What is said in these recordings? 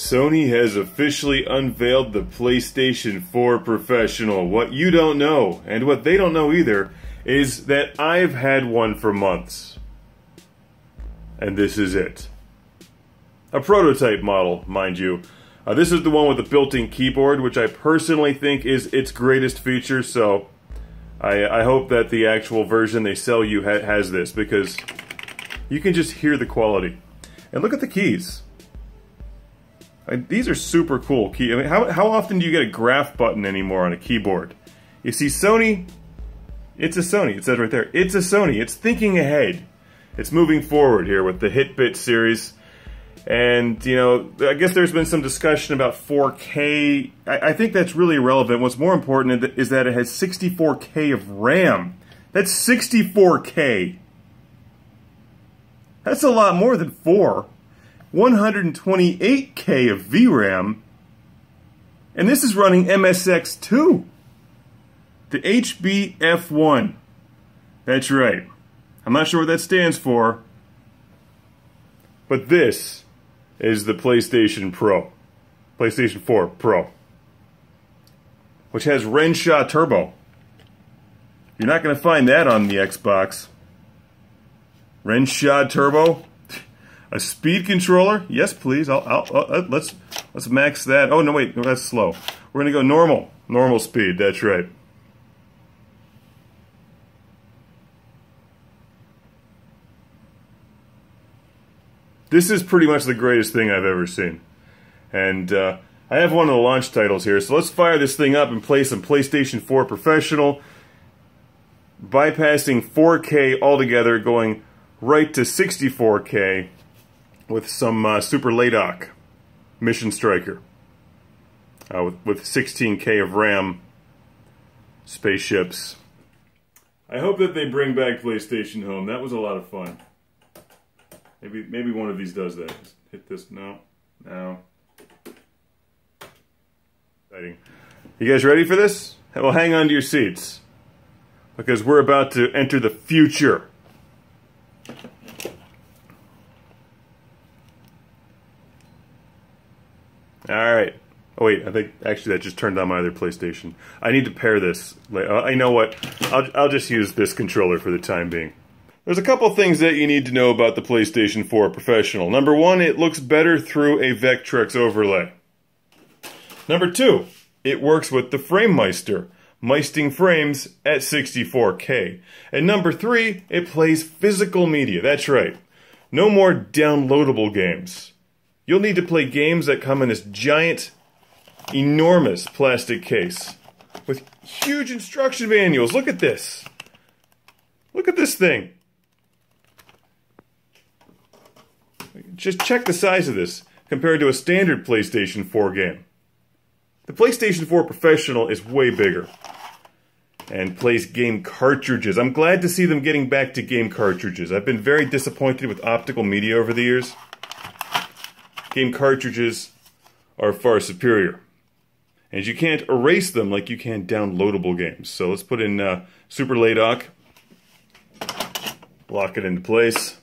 Sony has officially unveiled the PlayStation 4 Professional. What you don't know, and what they don't know either, is that I've had one for months. And this is it. A prototype model, mind you. This is the one with the built-in keyboard, which I personally think is its greatest feature, so I hope that the actual version they sell you has this, because you can just hear the quality. And look at the keys. These are super cool keys. I mean, how often do you get a graph button anymore on a keyboard? You see, Sony, it's a Sony. It says right there, it's a Sony. It's thinking ahead. It's moving forward here with the Hitbit series. And, you know, I guess there's been some discussion about 4K. I think that's really irrelevant. What's more important is that it has 64K of RAM. That's 64K. That's a lot more than 4. 128K of VRAM. And this is running MSX2. The HB-F1. That's right. I'm not sure what that stands for. But this is the PlayStation Pro. PlayStation 4 Pro. Which has Renshaw Turbo. You're not going to find that on the Xbox. Renshaw Turbo. A speed controller? Yes, please. Let's max that. Oh, no, wait. No, that's slow. We're going to go normal. Normal speed. That's right. This is pretty much the greatest thing I've ever seen. And I have one of the launch titles here, so let's fire this thing up and play some PlayStation 4 Professional, bypassing 4K altogether, going right to 64K with some Super Laydock Mission Striker with 16K of RAM, spaceships. I hope that they bring back PlayStation Home. That was a lot of fun. Maybe one of these does that. Just hit this. No. Exciting. You guys ready for this? Well, hang on to your seats, because we're about to enter the future. Alright. Oh wait, I think actually that just turned on my other PlayStation. I need to pair this. I know what. I'll just use this controller for the time being. There's a couple things that you need to know about the PlayStation 4 Professional. Number one, it looks better through a Vectrex overlay. Number two, it works with the FrameMeister, meisting frames at 64K. And number three, it plays physical media. That's right. No more downloadable games. You'll need to play games that come in this giant, enormous plastic case with huge instruction manuals. Look at this. Look at this thing. Just check the size of this compared to a standard PlayStation 4 game. The PlayStation 4 Professional is way bigger and plays game cartridges. I'm glad to see them getting back to game cartridges. I've been very disappointed with optical media over the years. Game cartridges are far superior. And you can't erase them like you can downloadable games. So let's put in Super Laydock, lock it into place,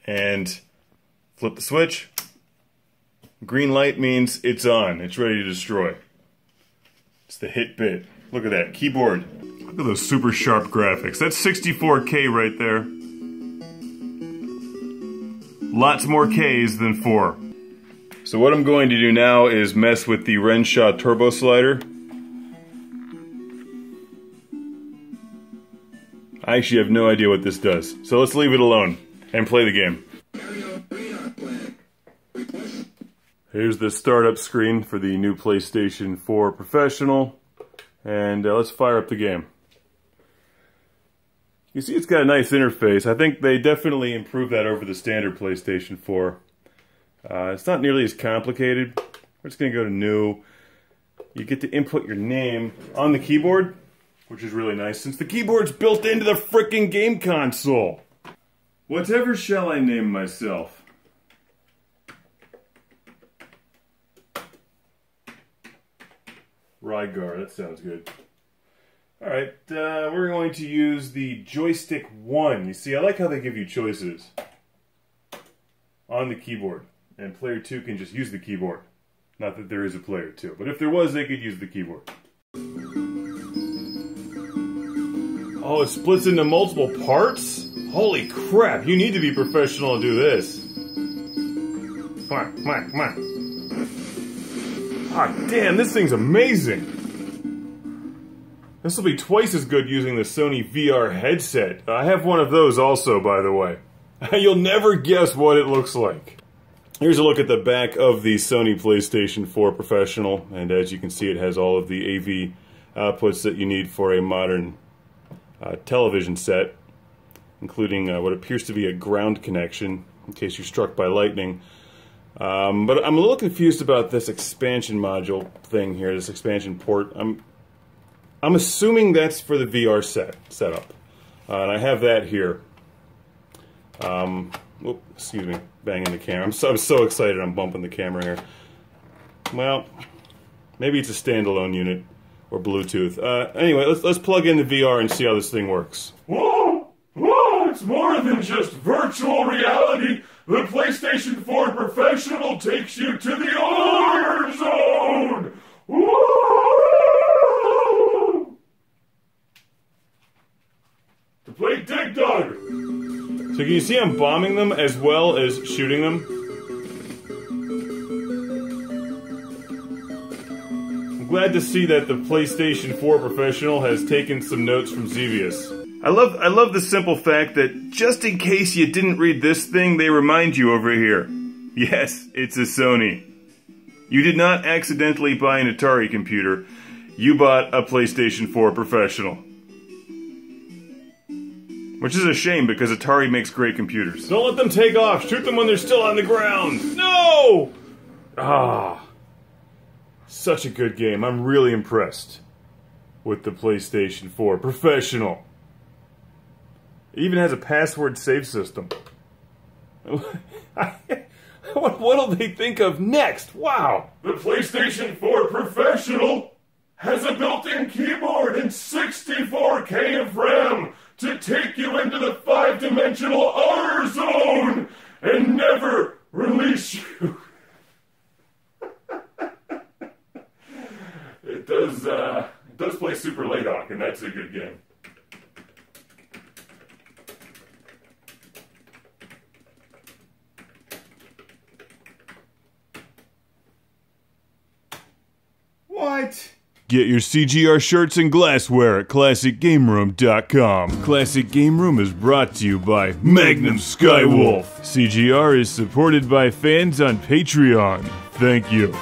and flip the switch. Green light means it's on. It's ready to destroy. It's the hit bit. Look at that keyboard. Look at those super sharp graphics. That's 64K right there. Lots more Ks than 4. So what I'm going to do now is mess with the Renshaw Turbo slider. I actually have no idea what this does. So let's leave it alone and play the game. Here's the startup screen for the new PlayStation 4 Professional, and let's fire up the game. You see it's got a nice interface. I think they definitely improved that over the standard PlayStation 4. It's not nearly as complicated. We're just going to go to New. You get to input your name on the keyboard, which is really nice, since the keyboard's built into the frickin' game console. Whatever shall I name myself? Rygar, that sounds good. Alright, we're going to use the joystick 1. You see, I like how they give you choices on the keyboard. And player 2 can just use the keyboard. Not that there is a player 2, but if there was, they could use the keyboard. Oh, it splits into multiple parts? Holy crap, you need to be professional to do this. Come on, come on, come on. Ah, damn, this thing's amazing. This will be twice as good using the Sony VR headset. I have one of those also, by the way. You'll never guess what it looks like. Here's a look at the back of the Sony PlayStation 4 Professional, and as you can see, it has all of the AV outputs that you need for a modern television set, including what appears to be a ground connection, in case you're struck by lightning. But I'm a little confused about this expansion module thing here, this expansion port. I'm assuming that's for the VR setup, and I have that here. Whoop, excuse me, banging the camera. I'm so excited I'm bumping the camera here. Well, maybe it's a standalone unit or Bluetooth. Anyway, let's plug in the VR and see how this thing works. Whoa! Whoa! It's more than just virtual reality. The PlayStation 4 Professional takes you to the horror zone. Whoa! To play Dig Dug. So can you see I'm bombing them as well as shooting them? I'm glad to see that the PlayStation 4 Professional has taken some notes from Xevious. I love the simple fact that just in case you didn't read this thing, they remind you over here. Yes, it's a Sony. You did not accidentally buy an Atari computer. You bought a PlayStation 4 Professional. Which is a shame, because Atari makes great computers. Don't let them take off! Shoot them when they're still on the ground! No! Ah. Such a good game. I'm really impressed with the PlayStation 4 Professional. It even has a password save system. What'll they think of next? Wow! The PlayStation 4 Professional has a built-in keyboard and 64K of RAM to take you into the 5-dimensional horror zone and never release you. It does play Super Laydock, and that's a good game. What? Get your CGR shirts and glassware at ClassicGameRoom.com. Classic Game Room is brought to you by Magnum Skywolf. CGR is supported by fans on Patreon. Thank you.